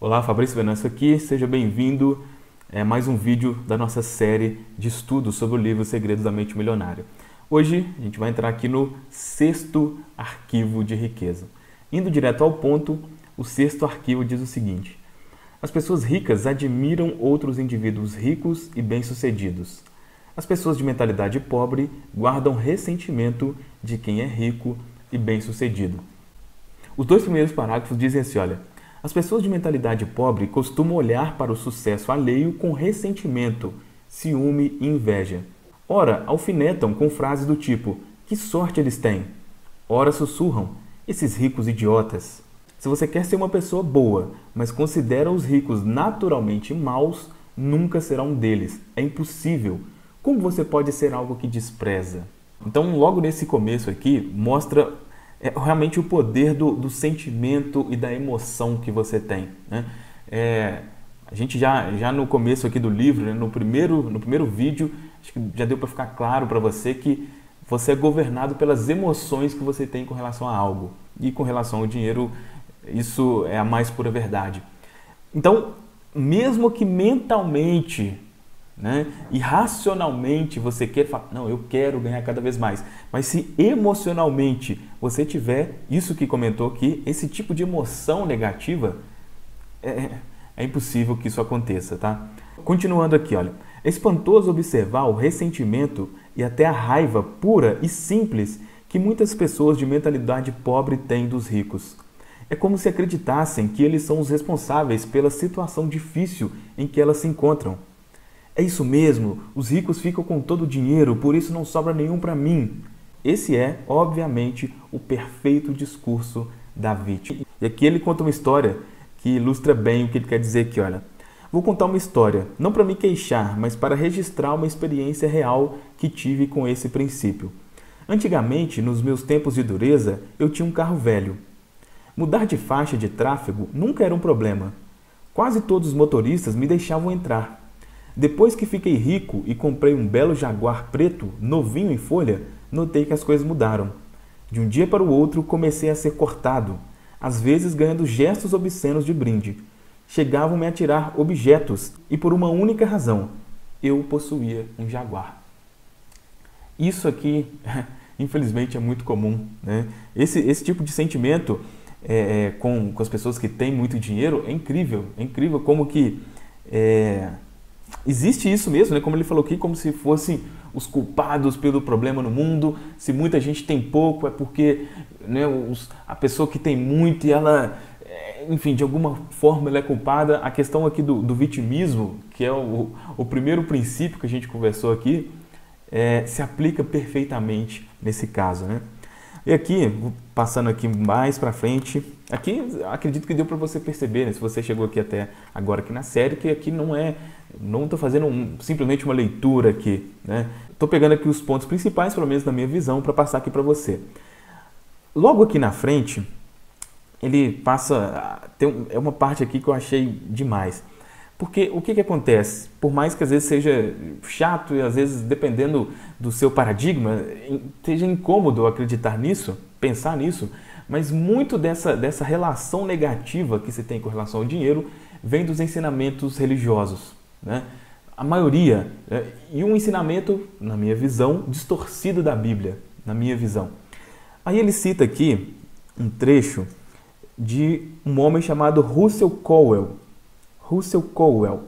Olá, Fabrício Venâncio aqui, seja bem-vindo a mais um vídeo da nossa série de estudos sobre o livro Segredos da Mente Milionária. Hoje a gente vai entrar aqui no sexto arquivo de riqueza. Indo direto ao ponto, o sexto arquivo diz o seguinte: as pessoas ricas admiram outros indivíduos ricos e bem-sucedidos. As pessoas de mentalidade pobre guardam ressentimento de quem é rico e bem-sucedido. Os dois primeiros parágrafos dizem assim, olha: as pessoas de mentalidade pobre costumam olhar para o sucesso alheio com ressentimento, ciúme e inveja. Ora, alfinetam com frases do tipo: que sorte eles têm! Ora, sussurram: esses ricos idiotas! Se você quer ser uma pessoa boa, mas considera os ricos naturalmente maus, nunca será um deles. É impossível. Como você pode ser algo que despreza? Então, logo nesse começo aqui, mostra realmente o poder do sentimento e da emoção que você tem, né? A gente já no começo aqui do livro, né, no primeiro vídeo, acho que já deu para ficar claro para você que você é governado pelas emoções que você tem com relação a algo. E com relação ao dinheiro, isso é a mais pura verdade. Então, mesmo que mentalmente, né, e racionalmente você queira falar, não, eu quero ganhar cada vez mais, mas se emocionalmente você tiver isso que comentou aqui, esse tipo de emoção negativa, é impossível que isso aconteça, tá? Continuando aqui, olha, é espantoso observar o ressentimento e até a raiva pura e simples que muitas pessoas de mentalidade pobre têm dos ricos. É como se acreditassem que eles são os responsáveis pela situação difícil em que elas se encontram. É isso mesmo, os ricos ficam com todo o dinheiro, por isso não sobra nenhum para mim. Esse é, obviamente, o perfeito discurso da vítima. E aqui ele conta uma história que ilustra bem o que ele quer dizer aqui, olha. Vou contar uma história, não para me queixar, mas para registrar uma experiência real que tive com esse princípio. Antigamente, nos meus tempos de dureza, eu tinha um carro velho. Mudar de faixa de tráfego nunca era um problema. Quase todos os motoristas me deixavam entrar. Depois que fiquei rico e comprei um belo Jaguar preto, novinho em folha, notei que as coisas mudaram. De um dia para o outro, comecei a ser cortado, às vezes ganhando gestos obscenos de brinde. Chegavam-me a tirar objetos e por uma única razão: eu possuía um Jaguar. Isso aqui, infelizmente, é muito comum, né? Esse tipo de sentimento com as pessoas que têm muito dinheiro é incrível como que existe isso mesmo, né? Como ele falou aqui, como se fossem os culpados pelo problema no mundo. Se muita gente tem pouco, é porque, né, a pessoa que tem muito e ela, enfim, de alguma forma ela é culpada. A questão aqui do vitimismo, que é o primeiro princípio que a gente conversou aqui, se aplica perfeitamente nesse caso, né? E aqui, passando aqui mais para frente, aqui acredito que deu para você perceber, né, se você chegou aqui até agora aqui na série, que aqui não estou fazendo simplesmente uma leitura aqui, né? Estou pegando aqui os pontos principais, pelo menos na minha visão, para passar aqui para você. Logo aqui na frente, ele passa, é uma parte aqui que eu achei demais. Porque o que acontece? Por mais que às vezes seja chato e às vezes, dependendo do seu paradigma, seja incômodo acreditar nisso, pensar nisso, mas muito dessa relação negativa que você tem com relação ao dinheiro vem dos ensinamentos religiosos, né? A maioria, e um ensinamento, na minha visão, distorcido da Bíblia, na minha visão. Aí ele cita aqui um trecho de um homem chamado Russell Colwell. Russell Colwell.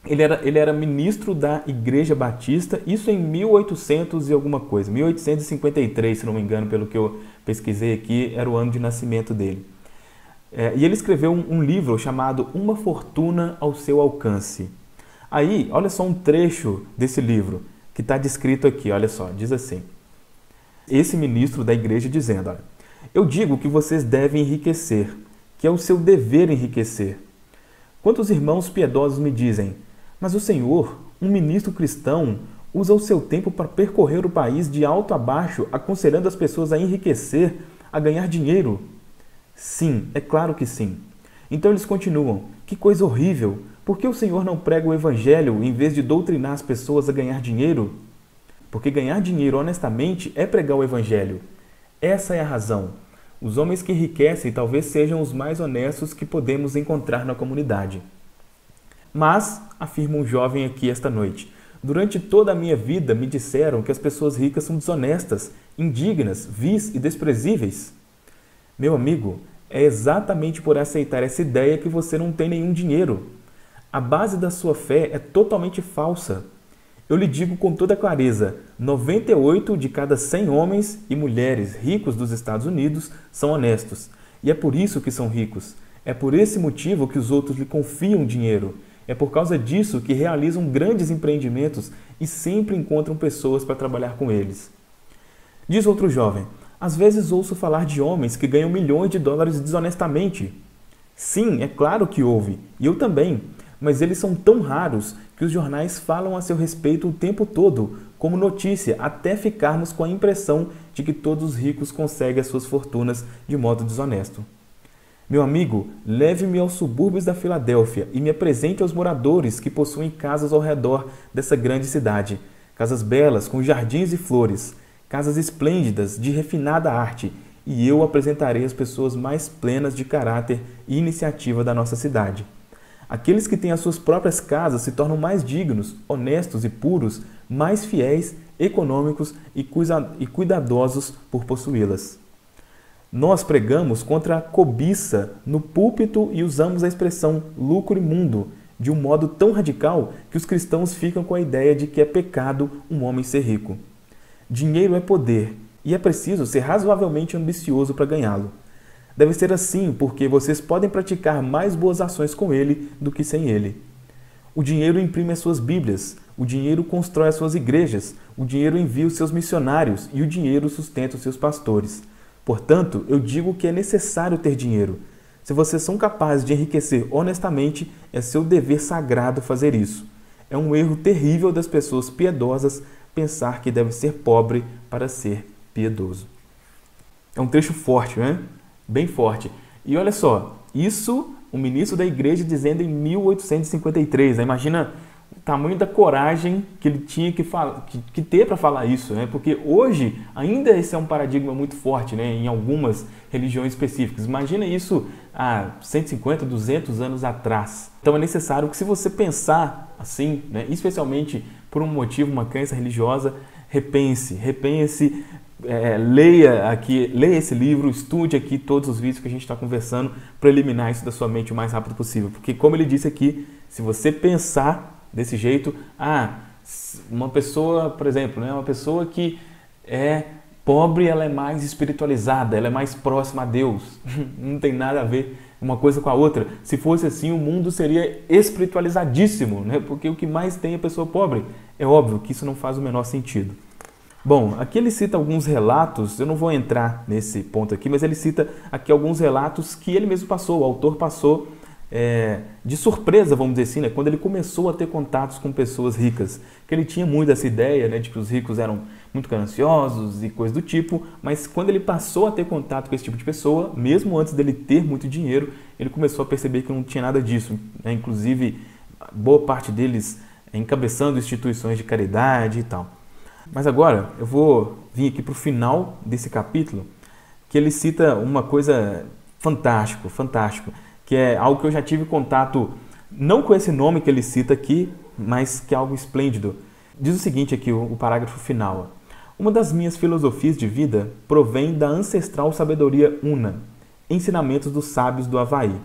Ele era ministro da Igreja Batista, isso em 1800 e alguma coisa, 1853, se não me engano, pelo que eu pesquisei aqui, era o ano de nascimento dele. E ele escreveu um livro chamado Uma Fortuna ao Seu Alcance. Aí, olha só um trecho desse livro que está descrito aqui, olha só, diz assim: esse ministro da igreja dizendo, olha, eu digo que vocês devem enriquecer, que é o seu dever enriquecer. Quantos irmãos piedosos me dizem, mas o Senhor, um ministro cristão, usa o seu tempo para percorrer o país de alto a baixo, aconselhando as pessoas a enriquecer, a ganhar dinheiro? Sim, é claro que sim. Então eles continuam, que coisa horrível, por que o Senhor não prega o Evangelho em vez de doutrinar as pessoas a ganhar dinheiro? Porque ganhar dinheiro honestamente é pregar o Evangelho. Essa é a razão. Os homens que enriquecem talvez sejam os mais honestos que podemos encontrar na comunidade. Mas, afirma um jovem aqui esta noite, durante toda a minha vida me disseram que as pessoas ricas são desonestas, indignas, vis e desprezíveis. Meu amigo, é exatamente por aceitar essa ideia que você não tem nenhum dinheiro. A base da sua fé é totalmente falsa. Eu lhe digo com toda clareza, 98 de cada 100 homens e mulheres ricos dos Estados Unidos são honestos. E é por isso que são ricos. É por esse motivo que os outros lhe confiam dinheiro. É por causa disso que realizam grandes empreendimentos e sempre encontram pessoas para trabalhar com eles. Diz outro jovem, às vezes ouço falar de homens que ganham milhões de dólares desonestamente. Sim, é claro que houve, e eu também, mas eles são tão raros que os jornais falam a seu respeito o tempo todo, como notícia, até ficarmos com a impressão de que todos os ricos conseguem as suas fortunas de modo desonesto. Meu amigo, leve-me aos subúrbios da Filadélfia e me apresente aos moradores que possuem casas ao redor dessa grande cidade. Casas belas, com jardins e flores, casas esplêndidas, de refinada arte, e eu apresentarei as pessoas mais plenas de caráter e iniciativa da nossa cidade. Aqueles que têm as suas próprias casas se tornam mais dignos, honestos e puros, mais fiéis, econômicos e cuidadosos por possuí-las. Nós pregamos contra a cobiça no púlpito e usamos a expressão lucro imundo de um modo tão radical que os cristãos ficam com a ideia de que é pecado um homem ser rico. Dinheiro é poder e é preciso ser razoavelmente ambicioso para ganhá-lo. Deve ser assim porque vocês podem praticar mais boas ações com ele do que sem ele. O dinheiro imprime as suas Bíblias, o dinheiro constrói as suas igrejas, o dinheiro envia os seus missionários e o dinheiro sustenta os seus pastores. Portanto, eu digo que é necessário ter dinheiro. Se vocês são capazes de enriquecer honestamente, é seu dever sagrado fazer isso. É um erro terrível das pessoas piedosas pensar que deve ser pobre para ser piedoso. É um trecho forte, né? Bem forte. E olha só, isso o ministro da igreja dizendo em 1853. Né? Imagina o tamanho da coragem que ele tinha que ter para falar isso, né? Porque hoje ainda esse é um paradigma muito forte, né? Em algumas religiões específicas. Imagina isso há 150, 200 anos atrás. Então é necessário que, se você pensar assim, né? Especialmente por um motivo, uma crença religiosa, repense, leia esse livro, estude aqui todos os vídeos que a gente está conversando para eliminar isso da sua mente o mais rápido possível. Porque, como ele disse aqui, se você pensar desse jeito, uma pessoa, por exemplo, né, uma pessoa que é pobre, ela é mais espiritualizada, ela é mais próxima a Deus. Não tem nada a ver uma coisa com a outra. Se fosse assim, o mundo seria espiritualizadíssimo, né? Porque o que mais tem é pessoa pobre. É óbvio que isso não faz o menor sentido. Bom, aqui ele cita alguns relatos, eu não vou entrar nesse ponto aqui, mas ele cita aqui alguns relatos que ele mesmo passou, o autor passou de surpresa, vamos dizer assim, né? Quando ele começou a ter contatos com pessoas ricas. Que ele tinha muito essa ideia, né, de que os ricos eram muito gananciosos e coisa do tipo, mas quando ele passou a ter contato com esse tipo de pessoa, mesmo antes dele ter muito dinheiro, ele começou a perceber que não tinha nada disso, né? Inclusive, boa parte deles encabeçando instituições de caridade e tal. Mas agora eu vou vir aqui para o final desse capítulo, que ele cita uma coisa fantástico, que é algo que eu já tive contato, não com esse nome que ele cita aqui, mas que é algo esplêndido. Diz o seguinte aqui, o parágrafo final. Uma das minhas filosofias de vida provém da ancestral sabedoria Una, ensinamentos dos sábios do Havaí.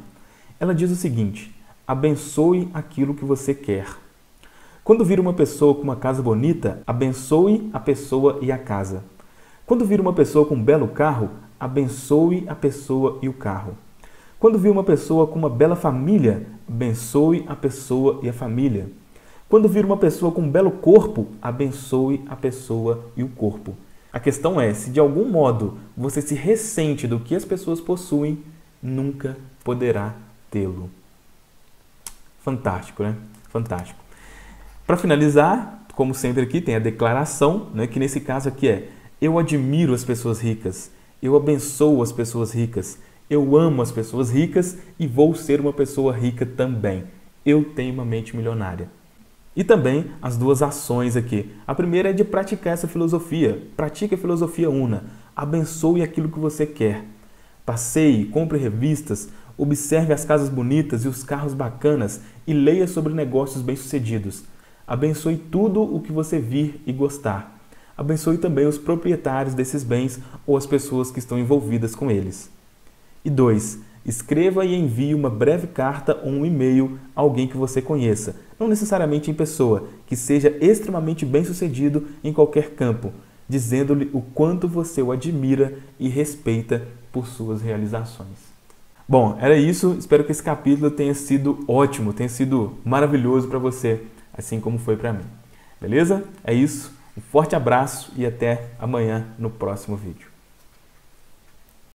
Ela diz o seguinte: abençoe aquilo que você quer. Quando vir uma pessoa com uma casa bonita, abençoe a pessoa e a casa. Quando vir uma pessoa com um belo carro, abençoe a pessoa e o carro. Quando vir uma pessoa com uma bela família, abençoe a pessoa e a família. Quando vir uma pessoa com um belo corpo, abençoe a pessoa e o corpo. A questão é, se de algum modo você se ressente do que as pessoas possuem, nunca poderá tê-lo. Fantástico, né? Fantástico. Para finalizar, como sempre aqui, tem a declaração, né, que nesse caso aqui é: eu admiro as pessoas ricas, eu abençoo as pessoas ricas, eu amo as pessoas ricas e vou ser uma pessoa rica também. Eu tenho uma mente milionária. E também as duas ações aqui. A primeira é de praticar essa filosofia. Pratique a filosofia Una. Abençoe aquilo que você quer. Passeie, compre revistas, observe as casas bonitas e os carros bacanas e leia sobre negócios bem-sucedidos. Abençoe tudo o que você vir e gostar. Abençoe também os proprietários desses bens ou as pessoas que estão envolvidas com eles. E 2. Escreva e envie uma breve carta ou um e-mail a alguém que você conheça, não necessariamente em pessoa, que seja extremamente bem-sucedido em qualquer campo, dizendo-lhe o quanto você o admira e respeita por suas realizações. Bom, era isso. Espero que esse capítulo tenha sido ótimo, tenha sido maravilhoso para você, assim como foi para mim. Beleza? É isso. Um forte abraço e até amanhã no próximo vídeo.